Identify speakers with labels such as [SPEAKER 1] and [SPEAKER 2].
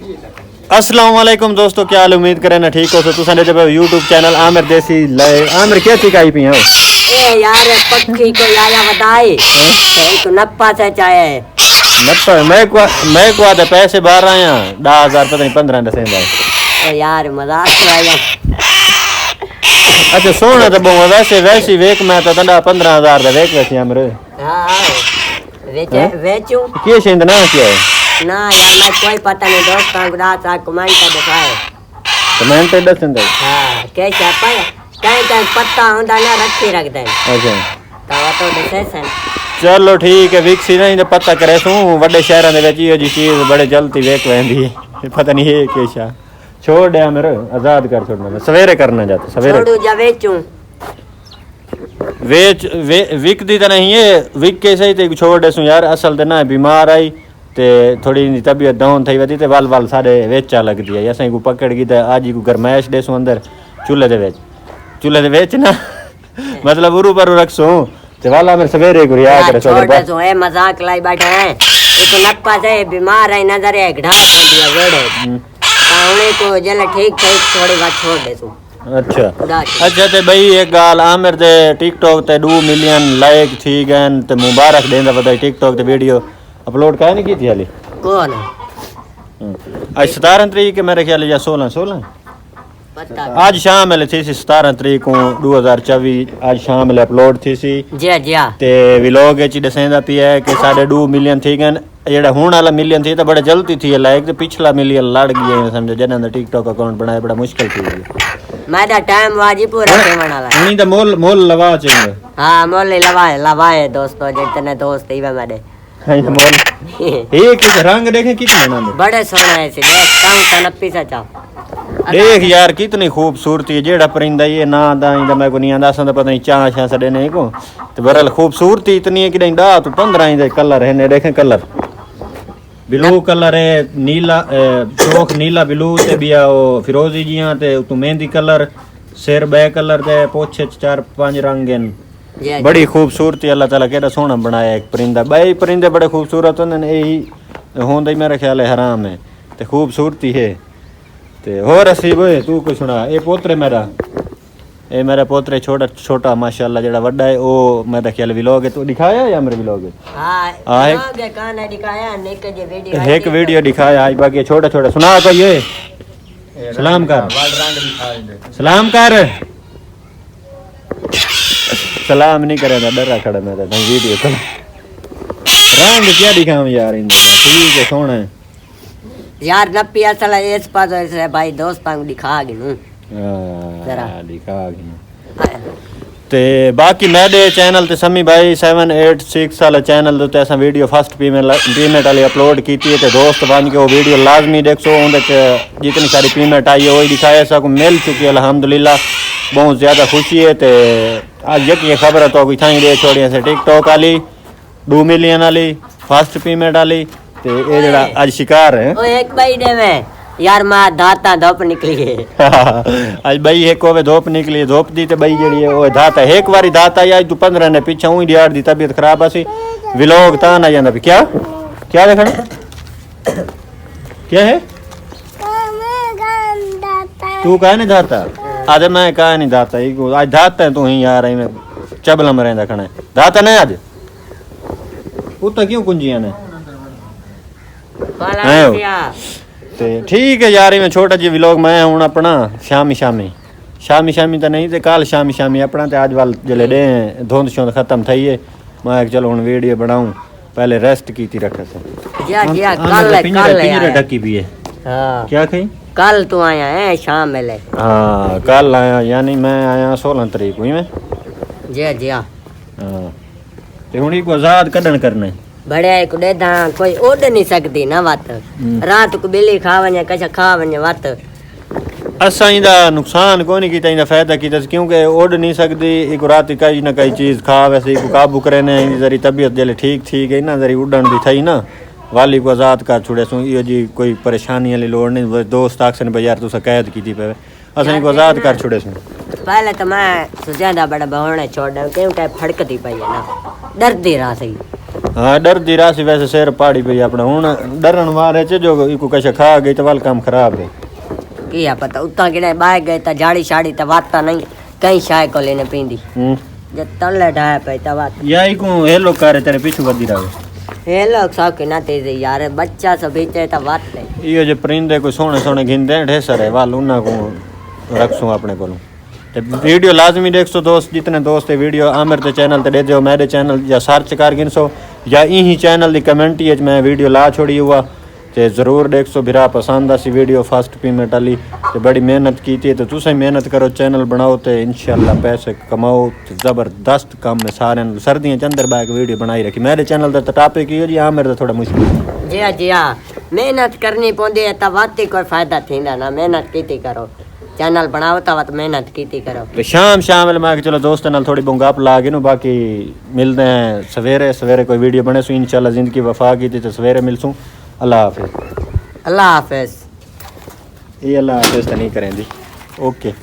[SPEAKER 1] अस्सलाम वालेकुम दोस्तों, क्या हाल? उम्मीद करें ना ठीक हो। तो तुसाने जब यूट्यूब चैनल आमिर देसी लाए आमिर क्या सिखाई पी हो
[SPEAKER 2] ए यार पक्षी को आया बताए तो नप्पा से चाहे
[SPEAKER 1] नप्पा मैं को आते पैसे बाहर आया 10,000 पता नहीं 15 दसेंदा
[SPEAKER 2] ओ यार मजाक तो आया।
[SPEAKER 1] अच्छा सोना तो बहुत वैसे वेक मैं तो तंडा 15,000 दा वेक वैसे आमिर
[SPEAKER 2] हां वेचूं
[SPEAKER 1] के शेंद ना क्या है
[SPEAKER 2] ना यार मैं कोई पता नहीं दोस्त का गुड़ा सा कमेंट कर दिखाए
[SPEAKER 1] कमेंट पे दसेंदा
[SPEAKER 2] हां कैसे पर कहीं पत्ता होंदा ना रखी रख दे।
[SPEAKER 1] अच्छा
[SPEAKER 2] तो डिसेशन
[SPEAKER 1] चलो ठीक है विकसी नहीं तो पता करे सू बड़े शहरों दे विच इहो जी चीज बड़े जल्दी वेक वेंदी पता नहीं है केशा छोड़ दे मेरे आजाद कर छोड़ना मैं सवेरे करना जाता सवेरे
[SPEAKER 2] छोड़ू जा वेचूं
[SPEAKER 1] विक दी तो नहीं है विक के सही ते छोड़ दे सू यार असल ते ना बीमार आई ते थोड़ी तबीयत डाउन थई वदी ते वाल सारे वेचा लगदी है असां को पकड़ गई ते आज को गरमैश देसू अंदर चूल्हे दे विच ना मतलब उरू पर रखसू ते वाला मेरे सवेरे को रिया करे
[SPEAKER 2] छोड़ दे सो ए मजाक लाई बैठे हैं तो नप्पा से बीमार है नजर है घास होंदी है वेड़े उन्हें को जले ठीक थोड़ी बात छोड़ दे सू। अच्छा
[SPEAKER 1] ते भाई एक गाल आमिर दे टिकटॉक ते 2 मिलियन लाइक थी गन ते मुबारक देंदा पता टिकटॉक ते वीडियो अपलोड काहे नहीं की थी हाली
[SPEAKER 2] कौन
[SPEAKER 1] आज 17 तारीख के मेरे ख्याल या 16
[SPEAKER 2] पता
[SPEAKER 1] आज शाम में थी 17 तारीख को 2024 आज शाम में अपलोड थी सी
[SPEAKER 2] जी
[SPEAKER 1] ते व्लॉग च दसेंदा पिया है कि 2.5 मिलियन थी गन जेड़ा हुन वाला मिलियन थी तो बड़े जल्दी थी लाइक ते पिछला मिलियन लड़ गई है समझो जने दा टिकटॉक अकाउंट बनाए बड़ा मुश्किल थी
[SPEAKER 2] मेरा टाइम वाजी पूरा केवण वाला
[SPEAKER 1] उनी दा मोल लवा चाहिए
[SPEAKER 2] हां मोल लवाए दोस्तों जितने दोस्त ही मेरे
[SPEAKER 1] मोल एक रंग देखे कितने ना
[SPEAKER 2] बड़े सोना है सी देख काऊ सनप्पी सा चा
[SPEAKER 1] देख यार कितनी खूबसूरती है जेड़ा परिंदा ये ना दा इंदा मैं को नहीं आंदा सन पता नहीं चाह छा सडे ने को तो बरल खूबसूरती इतनी है कि नहीं डा तो 15 इंदा कलर है ने देखे कलर ब्लू कलर है नीला चोक नीला ब्लू ते बिया ओ फिरोजी जियां ते तू मेहंदी कलर सिर बे कलर ते पोछे 4-5 रंग हैं बड़ी खूबसूरती अल्लाह ताला केड़ा सोना बनाया एक परिंदा बई परिंदे बड़े खूबसूरत होंदे ने यही होंदा ही मेरा ख्याल है हराम है ते खूबसूरती है ते होर असीब ओए तू कुछ सुना ए पोतरे मेरा पोतरे छोटा माशाल्लाह जेड़ा बड़ा है ओ मेरा ख्याल व्लॉग है तो दिखाया या मेरे व्लॉग है हां व्लॉग है काना दिखाया नेक जे वीडियो एक वीडियो दिखाया आज बाकी छोटा सुना तो ये सलाम कर सलाम नहीं करेगा डरा खड़ा मैं तो वीडियो तो रंग क्या दिखाऊं यार इन ठीक है सोना है
[SPEAKER 2] यार नप्पी असल इस पास से भाई दोस्तां को दिखा गिनू
[SPEAKER 1] जरा दिखा गिनू ते बाकी मेरे चैनल ते समी भाई 786 वाला चैनल ते असा वीडियो फर्स्ट पेमेंट वाली अपलोड की थी ते दोस्त बन के वो वीडियो लाजमी देखो उनके जितनी सारी पेमेंट आई है वही दिखाया सब मिल चुकी है अल्हम्दुलिल्लाह बहुत ज़्यादा खुशी है ते आज यकी खबर है तो कोई थाई दे छोड़ी से टिकटॉक वाली 2 मिलियन वाली फर्स्ट पेमेंट वाली ते ये जड़ा आज शिकार है
[SPEAKER 2] ओ एक भाई दे में यार मां दाता धोप निकली है
[SPEAKER 1] आज भाई एक होवे धोप निकली धोप दी ते भाई जेडी है ओ दाता एक बारी दाता आई तू 15 ने पीछे हुई दिहाड़ दी तबीयत खराब आसी व्लॉग ता ना जांदा क्या देखना क्या है तू काहे नहीं दाता आज मैं काहे नहीं दाता आज दाता है तू ही यार में चबलम रहंदा खणे दाता नहीं आज उता क्यों कुंजियां ने ते ठीक है यार मैं छोटा जी व्लॉग मैं हूं अपना शामी तो नहीं ते कल शामी अपना ते आज वाल जले दे धुंध शोंध खत्म थई है मैं चलो हुन वीडियो बनाऊं पहले रेस्ट कीती रखे से कल ढकी भी है हां क्या कही
[SPEAKER 2] कल तू आया है शाम में ले
[SPEAKER 1] हां कल आया यानी मैं आया 16 तारीख को मैं
[SPEAKER 2] जी हां
[SPEAKER 1] ते हुन को आजाद कढन करने
[SPEAKER 2] बड़े को देदा कोई ओड नहीं सकती ना बात रात को बिल्ली खावने कछ खावने बात
[SPEAKER 1] असा इंदा नुकसान कोनी कीता इंदा फायदा कीता क्योंकि ओड नहीं सकती एक रात कई ना कई चीज खा वैसे को काबू करे ने जरी तबीयत जले ठीक है ना जरी उड़न दी थई ना वाली को आजाद कर छुड़े सो यो जी कोई परेशानी वाली लोड़ नहीं दोस्त आखसन बाजार तू कैद कीती पे असा को आजाद कर छुड़े सो
[SPEAKER 2] पहले तो मैं सुजादा बड़ा बहने छोड़ क्योंकि फड़कती पई है ना डरती रहा सही
[SPEAKER 1] ਹਾਂ ਡਰਦੀ ਰਾਸੀ ਵੈਸੇ ਸਿਰ ਪਾੜੀ ਪਈ ਆਪਣਾ ਹੁਣ ਡਰਨ ਵਾਲੇ ਚ ਜੋ ਕੋ ਕੁਛ ਖਾ ਗਈ ਤੇ ਵੱਲ ਕੰਮ ਖਰਾਬ ਹੈ
[SPEAKER 2] ਕੀ ਆ ਪਤਾ ਉੱਤਾਂ ਕਿਹੜੇ ਬਾਹਰ ਗਏ ਤਾਂ ਜਾੜੀ ਛਾੜੀ ਤਾਂ ਵਾਤਾ ਨਹੀਂ ਕਈ ਸ਼ਾਇ ਕੋ ਲੈਣੇ ਪੈਂਦੀ ਜੇ ਤਲੇ ਢਾਇਆ ਪਈ ਤਾਂ ਵਾਤ
[SPEAKER 1] ਯਾਈ ਕੋ ਇਹ ਲੋਕ करे तेरे पीछे वधी रहे
[SPEAKER 2] ਇਹ ਲੋਕ ਸਭ ਕਿ ਨਾ ਤੇਜ਼ ਯਾਰ ਬੱਚਾ ਸਭ ਵਿੱਚ ਤਾਂ ਵਾਤ ਹੈ
[SPEAKER 1] ਇਹ ਜੇ ਪਰਿੰਦੇ ਕੋਈ ਸੋਹਣੇ ਸੋਹਣੇ ਗਿੰਦੇ ਢੇਸਰ ਹੈ ਵੱਲ ਉਹਨਾਂ ਕੋ रखसूँ अपने को वीडियो लाजमी देख सो दोस्त जितने दोस्त है वीडियो आमिर के चैनल ते दे दो मेरे चैनल या सर्च कर गिन सो या यही चैनल की कमेंटी मैं वीडियो ला छोड़ी हुआ तो ज़रूर देख सो बिरा पसंद आसी वीडियो फर्स्ट पेमेंट वाली तो बड़ी मेहनत की थी तो तुसें मेहनत करो चैनल बनाओ तो इंशाल्लाह पैसे कमाओ तो ज़बरदस्त काम में सारे सर्दियों के अंदर बैक वीडियो बनाई रखी मेरे चैनल का टॉपिक ही जी आमिर का थोड़ा मुश्किल
[SPEAKER 2] जी हाँ मेहनत करनी पौंदी है तो वाती कोई फायदा थींदा ना मेहनत कीती करो चैनल बनाओ तो वत मेहनत कीती करो
[SPEAKER 1] तो शाम मैं चलो दोस्तों नाल थोड़ी बुंगाप ला के बाकी मिलते हैं सवेरे कोई वीडियो बने सो इंशाल्लाह जिंदगी वफा की थी तो सवेरे मिलसूँ अल्लाह हाफिज़
[SPEAKER 2] अल्लाह हाफिज़
[SPEAKER 1] ये अल्लाह हाफिज़ तो नहीं करें जी ओके